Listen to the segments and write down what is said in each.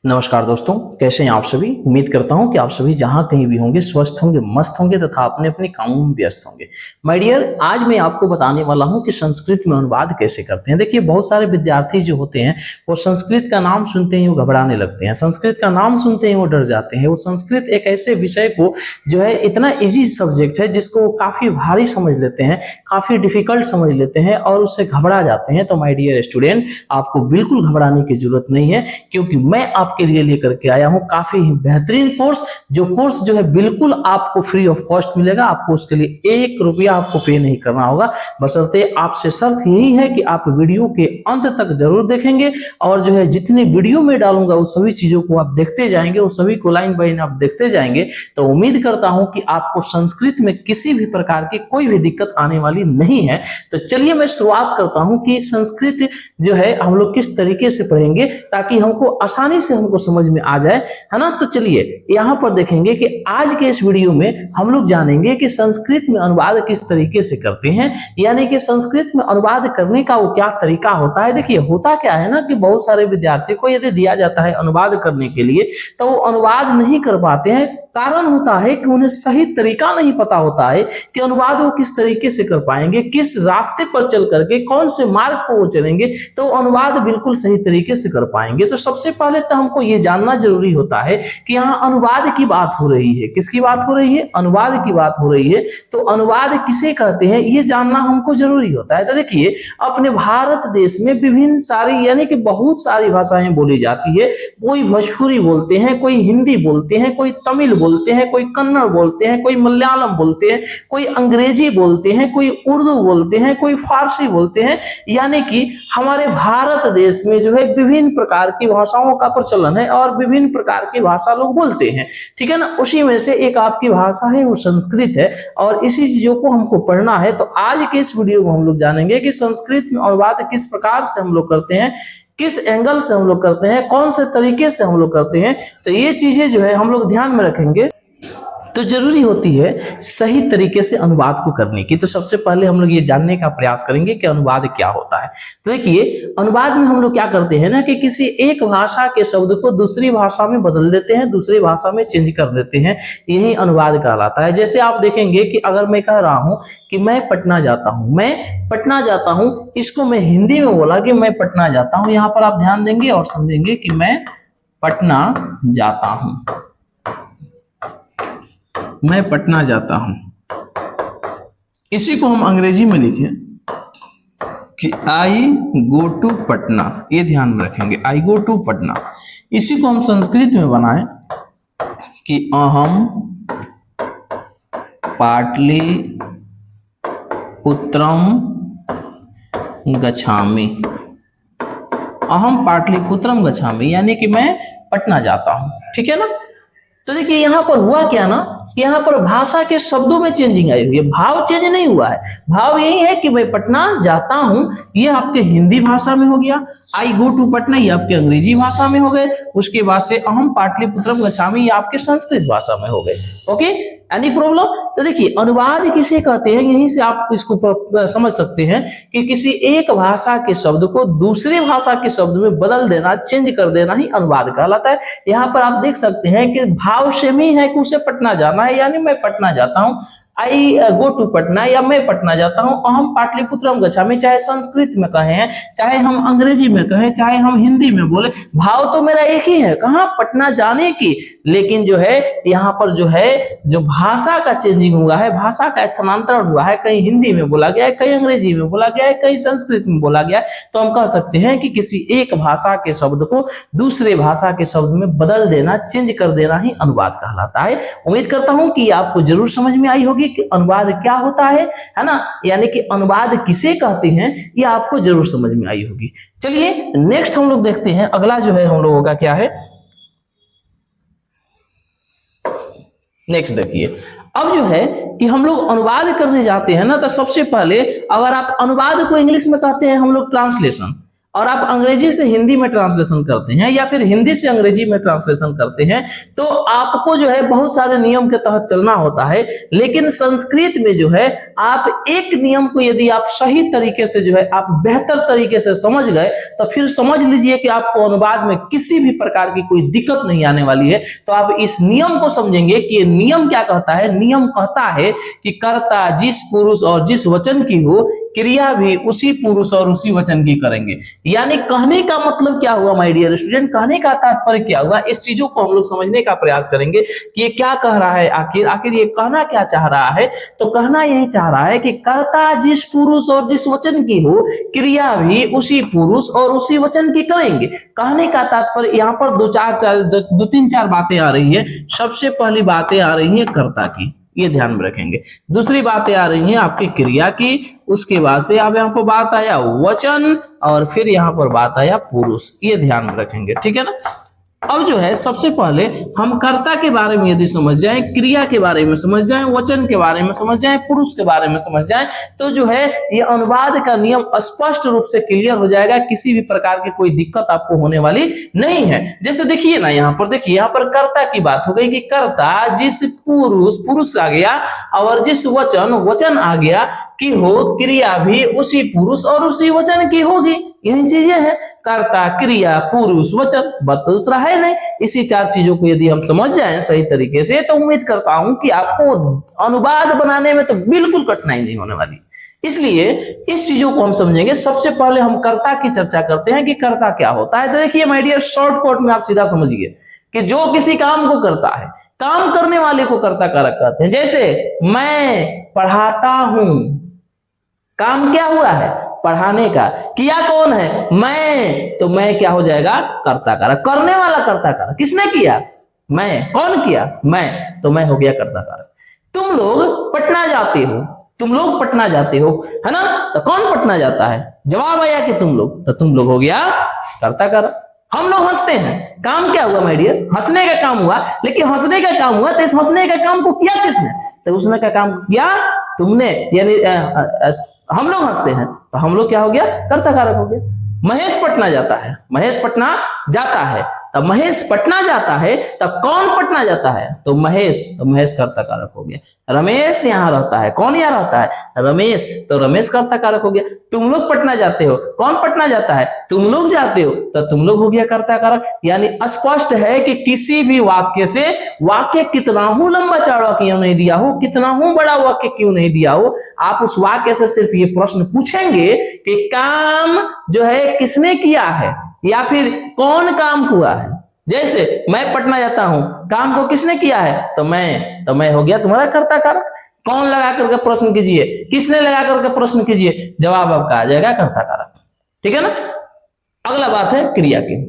नमस्कार दोस्तों, कैसे हैं आप सभी। उम्मीद करता हूं कि आप सभी जहां कहीं भी होंगे स्वस्थ होंगे, मस्त होंगे तथा अपने अपने कामों में व्यस्त होंगे। माय डियर, आज मैं आपको बताने वाला हूं कि संस्कृत में अनुवाद कैसे करते हैं। देखिए, बहुत सारे विद्यार्थी जो होते हैं वो संस्कृत का नाम सुनते ही वो घबराने लगते हैं, संस्कृत का नाम सुनते ही वो डर जाते हैं। वो संस्कृत एक ऐसे विषय को जो है इतना इजी सब्जेक्ट है जिसको काफी भारी समझ लेते हैं, काफी डिफिकल्ट समझ लेते हैं और उससे घबरा जाते हैं। तो माय डियर स्टूडेंट, आपको बिल्कुल घबराने की जरूरत नहीं है, क्योंकि मैं आपके लिए लेकर के आया हूं काफी बेहतरीन कोर्स। जो कोर्स जो है बिल्कुल आपको फ्री ऑफ कॉस्ट मिलेगा। आपको उसके लिए 1 रुपया आपको पे नहीं करना होगा, बशर्ते आपसे शर्त यही है कि आप वीडियो के अंत तक जरूर देखेंगे और जो है जितने वीडियो में डालूंगा उस सभी चीजों को आप देखते जाएंगे, उस सभी को लाइन बाय लाइन आप देखते जाएंगे। तो उम्मीद करता हूं कि आपको संस्कृत में किसी भी प्रकार की कोई भी दिक्कत आने वाली नहीं है। तो चलिए मैं शुरुआत करता हूं कि संस्कृत जो है हम लोग किस तरीके से पढ़ेंगे ताकि हमको आसानी से हमको समझ में आ जाए, है ना। तो चलिए यहां पर देखेंगे कि आज के इस वीडियो में हम लोग जानेंगे कि संस्कृत में अनुवाद किस तरीके से करते हैं, यानी कि संस्कृत में अनुवाद करने का वो क्या तरीका होता है। देखिए, होता क्या है ना कि बहुत सारे विद्यार्थियों को यदि दिया जाता है अनुवाद करने के लिए तो वो अनुवाद नहीं कर पाते हैं। कारण होता है कि उन्हें सही तरीका नहीं पता होता है कि अनुवाद वो किस तरीके से कर पाएंगे, किस रास्ते पर चल करके, कौन से मार्ग पर वो चलेंगे तो अनुवाद बिल्कुल सही तरीके से कर पाएंगे। तो सबसे पहले तो हमको ये जानना जरूरी होता है कि यहाँ अनुवाद की बात हो रही है। किसकी बात हो रही है? अनुवाद की बात हो रही है। तो अनुवाद किसे कहते हैं ये जानना हमको जरूरी होता है। तो देखिए, अपने भारत देश में विभिन्न सारी यानी कि बहुत सारी भाषाएं बोली जाती है। कोई भोजपुरी बोलते हैं, कोई हिंदी बोलते हैं, कोई तमिल बोलते हैं, कोई कन्नड़ बोलते हैं, कोई मलयालम बोलते हैं, कोई अंग्रेजी बोलते हैं, कोई उर्दू बोलते हैं, कोई फारसी बोलते हैं। यानी कि हमारे भारत देश में जो है विभिन्न प्रकार की भाषाओं का प्रचलन है और विभिन्न प्रकार की भाषा लोग बोलते हैं, ठीक है ना। उसी में से एक आपकी भाषा है वो संस्कृत है और इसी चीजों को हमको पढ़ना है। तो आज के इस वीडियो में हम लोग जानेंगे कि संस्कृत में अनुवाद किस प्रकार से हम लोग करते हैं, किस एंगल से हम लोग करते हैं, कौन से तरीके से हम लोग करते हैं। तो ये चीजें जो है हम लोग ध्यान में रखेंगे तो जरूरी होती है सही तरीके से अनुवाद को करने की। तो सबसे पहले हम लोग ये जानने का प्रयास करेंगे कि अनुवाद क्या होता है। तो देखिए, अनुवाद में हम लोग क्या करते हैं ना कि किसी एक भाषा के शब्द को दूसरी भाषा में बदल देते हैं, दूसरी भाषा में चेंज कर देते हैं, यही अनुवाद कहलाता है। जैसे आप देखेंगे कि अगर मैं कह रहा हूं कि मैं पटना जाता हूं, मैं पटना जाता हूं, इसको मैं हिंदी में बोला कि मैं पटना जाता हूं। यहां पर आप ध्यान देंगे और समझेंगे कि मैं पटना जाता हूं, मैं पटना जाता हूं। इसी को हम अंग्रेजी में लिखें कि आई गो टू पटना, ये ध्यान में रखेंगे, आई गो टू पटना। इसी को हम संस्कृत में बनाएं कि अहम पाटलिपुत्रम गच्छामि, अहम पाटलिपुत्रम गच्छामि, यानी कि मैं पटना जाता हूं, ठीक है ना। तो देखिए यहां पर हुआ क्या ना, यहां पर भाषा के शब्दों में चेंजिंग आई हुई है, भाव चेंज नहीं हुआ है। भाव यही है कि मैं पटना जाता हूं, ये आपके हिंदी भाषा में हो गया। आई गो टू पटना ये आपके अंग्रेजी भाषा में हो गए। उसके बाद से अहम पाटलिपुत्रम गच्छामि ये आपके संस्कृत भाषा में हो गए। Okay, any problem? तो देखिए, अनुवाद किसे कहते हैं, यहीं से आप इसको समझ सकते हैं कि किसी एक भाषा के शब्द को दूसरे भाषा के शब्द में बदल देना, चेंज कर देना ही अनुवाद कहलाता है। यहाँ पर आप देख सकते हैं कि भाव सेम ही है कि उसे पटना जाना है, यानी मैं पटना जाता हूँ, आई गो टू पटना, या मैं पटना जाता हूं। अहम पाटलिपुत्रम गच्छामि चाहे संस्कृत में कहें, चाहे हम अंग्रेजी में कहें, चाहे हम हिंदी में बोले, भाव तो मेरा एक ही है, कहां? पटना जाने की। लेकिन जो है यहाँ पर जो है जो भाषा का चेंजिंग हुआ है, भाषा का स्थानांतरण हुआ है, कहीं हिंदी में बोला गया है, कहीं अंग्रेजी में बोला गया है, कहीं संस्कृत में बोला गया है। तो हम कह सकते हैं कि किसी एक भाषा के शब्द को दूसरे भाषा के शब्द में बदल देना, चेंज कर देना ही अनुवाद कहलाता है। उम्मीद करता हूं कि आपको जरूर समझ में आई होगी कि अनुवाद क्या होता है ना, यानी कि अनुवाद किसे कहते हैं ये आपको जरूर समझ में आई होगी। चलिए नेक्स्ट हम लोग देखते हैं, अगला जो है हम लोगों का क्या है। नेक्स्ट देखिए, अब जो है कि हम लोग अनुवाद करने जाते हैं ना, तो सबसे पहले अगर आप अनुवाद को इंग्लिश में कहते हैं हम लोग ट्रांसलेशन, और आप अंग्रेजी से हिंदी में ट्रांसलेशन करते हैं या फिर हिंदी से अंग्रेजी में ट्रांसलेशन करते हैं, तो आपको जो है बहुत सारे नियम के तहत चलना होता है। लेकिन संस्कृत में जो है आप एक नियम को यदि आप सही तरीके से जो है आप बेहतर तरीके से समझ गए, तो फिर समझ लीजिए कि आपको अनुवाद में किसी भी प्रकार की कोई दिक्कत नहीं आने वाली है। तो आप इस नियम को समझेंगे कि ये नियम क्या कहता है। नियम कहता है कि कर्ता जिस पुरुष और जिस वचन की हो, क्रिया भी उसी पुरुष और उसी वचन की करेंगे। यानी कहने का मतलब क्या हुआ माय डियर स्टूडेंट, कहने का तात्पर्य क्या हुआ, इस चीजों को हम लोग समझने का प्रयास करेंगे कि ये क्या कह रहा है, आखिर ये कहना क्या चाह रहा है। तो कहना यही चाह रहा है कि कर्ता जिस पुरुष और जिस वचन की हो, क्रिया भी उसी पुरुष और उसी वचन की करेंगे। कहने का तात्पर्य यहाँ पर दो तीन चार बातें आ रही है। सबसे पहली बातें आ रही है कर्ता की, ये ध्यान में रखेंगे। दूसरी बातें आ रही हैं आपकी क्रिया की, उसके बाद से अब यहाँ पर बात आया वचन, और फिर यहाँ पर बात आया पुरुष, ये ध्यान में रखेंगे, ठीक है ना। अब जो है सबसे पहले हम कर्ता के बारे में यदि समझ जाएं, क्रिया के बारे में समझ जाएं, वचन के बारे में समझ जाएं, पुरुष के बारे में समझ जाएं, तो जो है ये अनुवाद का नियम स्पष्ट रूप से क्लियर हो जाएगा। किसी भी प्रकार की कोई दिक्कत आपको होने वाली नहीं है। जैसे देखिए ना, यहाँ पर देखिए, यहाँ पर कर्ता की बात हो गई कि कर्ता जिस पुरुष आ गया, और जिस वचन आ गया कि हो, क्रिया भी उसी पुरुष और उसी वचन की होगी। यही चीजें हैं, कर्ता, क्रिया, पुरुष, वचन, बात तो दूसरा है नहीं। इसी चार चीजों को यदि हम समझ जाएं सही तरीके से, तो उम्मीद करता हूं कि आपको अनुवाद बनाने में तो बिल्कुल कठिनाई नहीं होने वाली। इसलिए इस चीजों को हम समझेंगे। सबसे पहले हम कर्ता की चर्चा करते हैं कि कर्ता क्या होता है। तो देखिए माय डियर, शॉर्टकट में आप सीधा समझिए कि जो किसी काम को करता है, काम करने वाले को कर्ता कारक कहते हैं। जैसे मैं पढ़ाता हूं, काम क्या हुआ है, पढ़ाने का। किया कौन है, मैं, तो मैं क्या हो जाएगा, कर्ता कारक। करने वाला कर्ता कारक, किसने किया, मैं। कौन किया, मैं, तो मैं हो गया कर्ता कारक। तुम लोग पटना जाते हो, है ना, तो कौन पटना जाता है, जवाब आया कि तुम लोग, तो तुम लोग हो गया कर्ता कारक। हम लोग हंसते हैं, काम क्या हुआ माय डियर, हंसने का काम हुआ। लेकिन हंसने का काम हुआ तो इस हंसने का काम को किया किसने, तो उसने का काम किया तुमने। यानी हम लोग हंसते हैं तो हम लोग क्या हो गया, कर्ता कारक हो गया। महेश पटना जाता है, तब महेश पटना जाता है, तब कौन पटना जाता है, तो महेश कर्ता कारक हो गया। रमेश यहाँ रहता है, कौन यहाँ रहता है, रमेश, तो रमेश कर्ता कारक हो गया। तुम लोग पटना जाते हो, कौन पटना जाता है, तुम लोग जाते हो, तो तुम लोग हो गया कर्ता कारक। यानी स्पष्ट है कि किसी भी वाक्य से, वाक्य कितना हूं लंबा चौड़ा क्यों नहीं दिया हो, कितना हूं बड़ा वाक्य क्यों नहीं दिया हो, आप उस वाक्य से सिर्फ ये प्रश्न पूछेंगे कि काम जो है किसने किया है, या फिर कौन काम हुआ है। जैसे मैं पटना जाता हूं, काम को किसने किया है, तो मैं हो गया तुम्हारा कर्ता कारक। कौन लगा करके प्रश्न कीजिए, किसने लगा करके प्रश्न कीजिए, जवाब आपका आ जाएगा कर्ता कारक, ठीक है ना। अगला बात है क्रिया की।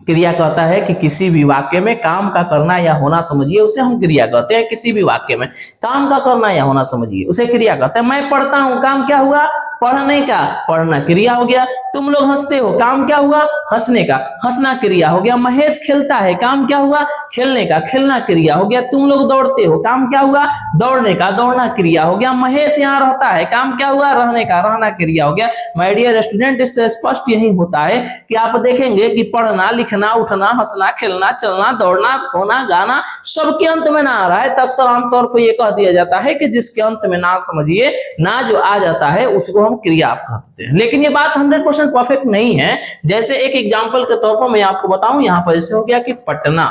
क्रिया कहता है कि किसी भी वाक्य में काम का करना या होना समझिए, उसे हम क्रिया कहते हैं। किसी भी वाक्य में काम का करना या होना समझिए, उसे क्रिया कहते हैं। मैं पढ़ता हूं, काम क्या हुआ, पढ़ने का, पढ़ना क्रिया हो गया। तुम लोग हंसते हो, काम क्या हुआ, हंसने का, हंसना क्रिया हो गया। महेश खेलता है, काम क्या हुआ, खेलने का, खेलना क्रिया हो गया। तुम लोग दौड़ते हो, काम क्या हुआ, दौड़ने का, दौड़ना क्रिया हो गया। महेश यहाँ रहता है, काम क्या हुआ, रहने का, रहना क्रिया हो गया। माय डियर स्टूडेंट, इससे स्पष्ट यही होता है कि आप देखेंगे कि पढ़ना, लिखना, उठना, हंसना, खेलना, चलना, दौड़ना, रोना, गाना सबके अंत में ना आ रहा है, तो अक्सर आमतौर पर यह कह दिया जाता है कि जिसके अंत में ना समझिए, ना जो आ जाता है उसको हम क्रिया आप कहते हैं। लेकिन ये बात 100% परफेक्ट नहीं है। जैसे एक एग्जांपल के तौर पर मैं आपको बताऊं, यहां पर जैसे हो गया कि पटना,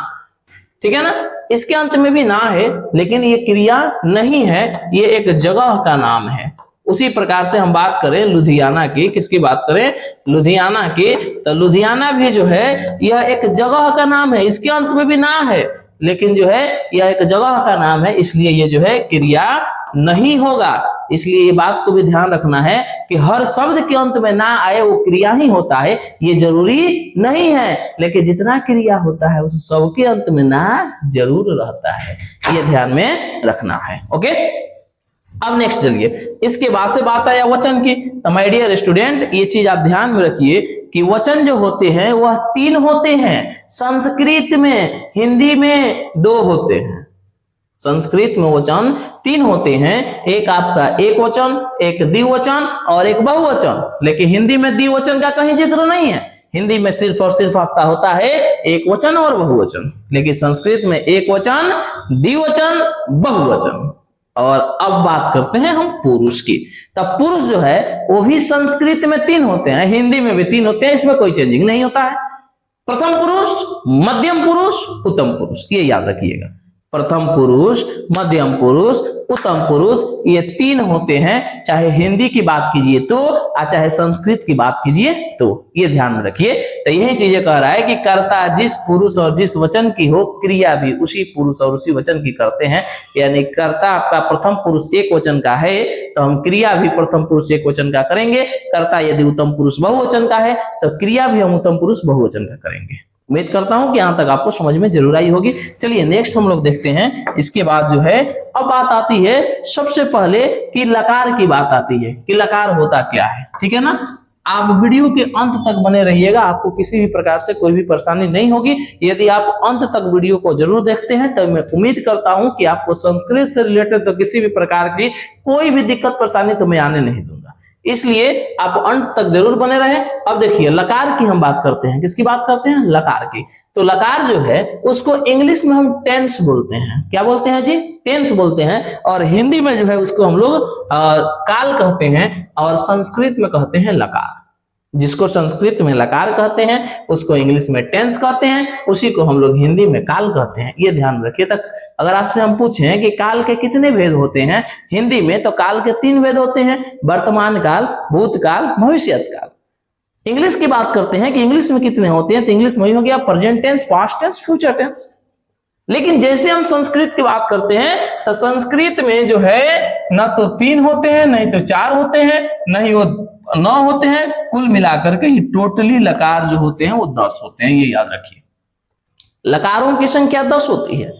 ठीक है ना, इसके अंत में भी ना है, लेकिन ये क्रिया नहीं है, ये एक जगह का नाम है। उसी प्रकार से हम बात करें लुधियाना की, किसकी बात करें, लुधियाना की, तो लुधियाना भी जो है यह एक जगह का नाम है, इसके अंत में भी ना है, लेकिन जो है यह एक जगह का नाम है, इसलिए ये जो है क्रिया नहीं होगा। इसलिए ये बात को भी ध्यान रखना है कि हर शब्द के अंत में ना आए वो क्रिया ही होता है, ये जरूरी नहीं है। लेकिन जितना क्रिया होता है उस सब के अंत में ना जरूर रहता है, ये ध्यान में रखना है। ओके, अब नेक्स्ट चलिए, इसके बाद से बात आया वचन की। तो माय डियर स्टूडेंट, ये चीज आप ध्यान में रखिए कि वचन जो होते हैं वह 3 होते हैं। संस्कृत में, हिंदी में 2 होते हैं। संस्कृत में वचन 3 होते हैं, एक आपका एक वचन, एक द्विवचन और एक बहुवचन। लेकिन हिंदी में द्विवचन का कहीं जिक्र नहीं है, हिंदी में सिर्फ और सिर्फ आपका होता है एक वचन और बहुवचन। लेकिन संस्कृत में एक वचन, द्विवचन, बहुवचन। और अब बात करते हैं हम पुरुष की। तब पुरुष जो है वो भी संस्कृत में 3 होते हैं, हिंदी में भी 3 होते हैं, इसमें कोई चेंजिंग नहीं होता है। प्रथम पुरुष, मध्यम पुरुष, उत्तम पुरुष, ये याद रखिएगा। प्रथम पुरुष, मध्यम पुरुष, उत्तम पुरुष, ये 3 होते हैं, चाहे हिंदी की बात कीजिए तो और चाहे संस्कृत की बात कीजिए तो, ये ध्यान में रखिए। तो यही चीजें कह रहा है कि कर्ता जिस पुरुष और जिस वचन की हो, क्रिया भी उसी पुरुष और उसी वचन की करते हैं। यानी कर्ता आपका प्रथम पुरुष एक वचन का है तो हम क्रिया भी प्रथम पुरुष एक वचन का करेंगे। कर्ता यदि उत्तम पुरुष बहुवचन का है तो क्रिया भी हम उत्तम पुरुष बहुवचन का करेंगे। उम्मीद करता हूं कि यहां तक आपको समझ में जरूर आई होगी। चलिए नेक्स्ट हम लोग देखते हैं। इसके बाद जो है अब बात आती है सबसे पहले कि लकार की बात आती है कि लकार होता क्या है। ठीक है ना, आप वीडियो के अंत तक बने रहिएगा, आपको किसी भी प्रकार से कोई भी परेशानी नहीं होगी। यदि आप अंत तक वीडियो को जरूर देखते हैं तो मैं उम्मीद करता हूं कि आपको संस्कृत से रिलेटेड तो किसी भी प्रकार की कोई भी दिक्कत परेशानी तो मैं आने नहीं दूंगा, इसलिए आप अंत तक जरूर बने रहे। अब देखिए लकार की हम बात करते हैं। किसकी बात करते हैं? लकार की। तो लकार जो है उसको इंग्लिश में हम टेंस बोलते हैं। क्या बोलते हैं जी? टेंस बोलते हैं। और हिंदी में जो है उसको हम लोग काल कहते हैं और संस्कृत में कहते हैं लकार। जिसको संस्कृत में लकार कहते हैं उसको इंग्लिश में टेंस कहते हैं, उसी को हम लोग हिंदी में काल कहते हैं। ये ध्यान रखिए। तक अगर आपसे हम पूछें कि काल के कितने भेद होते हैं हिंदी में, तो काल के 3 भेद होते हैं, वर्तमान काल, भूतकाल, भविष्यत काल। इंग्लिश की बात करते हैं कि इंग्लिश में कितने होते हैं, तो इंग्लिश में हो गया present tense, past tense, future tense. लेकिन जैसे हम संस्कृत की बात करते हैं तो संस्कृत में जो है ना तो 3 होते हैं, नहीं तो 4 होते हैं, नहीं वो 9 होते हैं। कुल मिलाकर के ही टोटली लकार जो होते हैं वो 10 होते हैं। ये याद रखिए, लकारों की संख्या 10 होती है।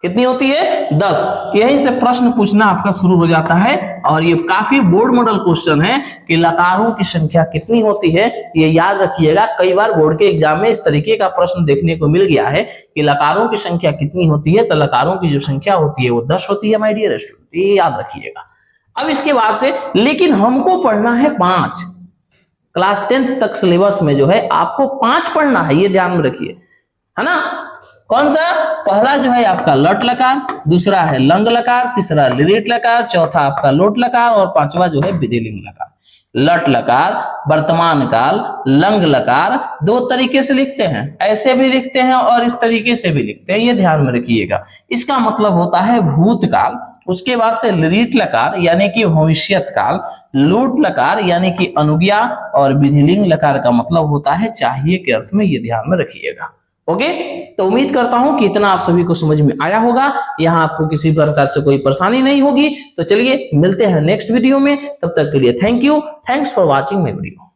कितनी होती है? 10। यहीं से प्रश्न पूछना आपका शुरू हो जाता है और ये काफी बोर्ड मॉडल क्वेश्चन है कि लकारों की संख्या कितनी होती है, ये याद रखिएगा। कई बार बोर्ड के एग्जाम में इस तरीके का प्रश्न देखने को मिल गया है कि लकारों की संख्या कितनी होती है, तो लकारों की जो संख्या होती है वो 10 होती है माय डियर स्टूडेंट, ये याद रखिएगा। अब इसके बाद से लेकिन हमको पढ़ना है 5। क्लास 10 तक सिलेबस में जो है आपको 5 पढ़ना है, ये ध्यान में रखिए, है ना। कौन सा? पहला जो है आपका लट लकार, दूसरा है लंग लकार, तीसरा लिरिट लकार, चौथा आपका लोट लकार और 5वां जो है विधिलिंग लकार। लट लकार, वर्तमान काल, लंग लकार 2 तरीके से लिखते हैं, ऐसे भी लिखते हैं और इस तरीके से भी लिखते हैं, ये ध्यान में रखिएगा। इसका मतलब होता है भूतकाल। उसके बाद से लिरिट लकार यानी कि भविष्यत काल, लोट लकार यानी कि अनुज्ञा और विधिलिंग लकार का मतलब होता है चाहिए के अर्थ में, ये ध्यान में रखिएगा। ओके, तो उम्मीद करता हूं कि इतना आप सभी को समझ में आया होगा, यहां आपको किसी प्रकार से कोई परेशानी नहीं होगी। तो चलिए मिलते हैं नेक्स्ट वीडियो में, तब तक के लिए thank you, thanks for watching my video.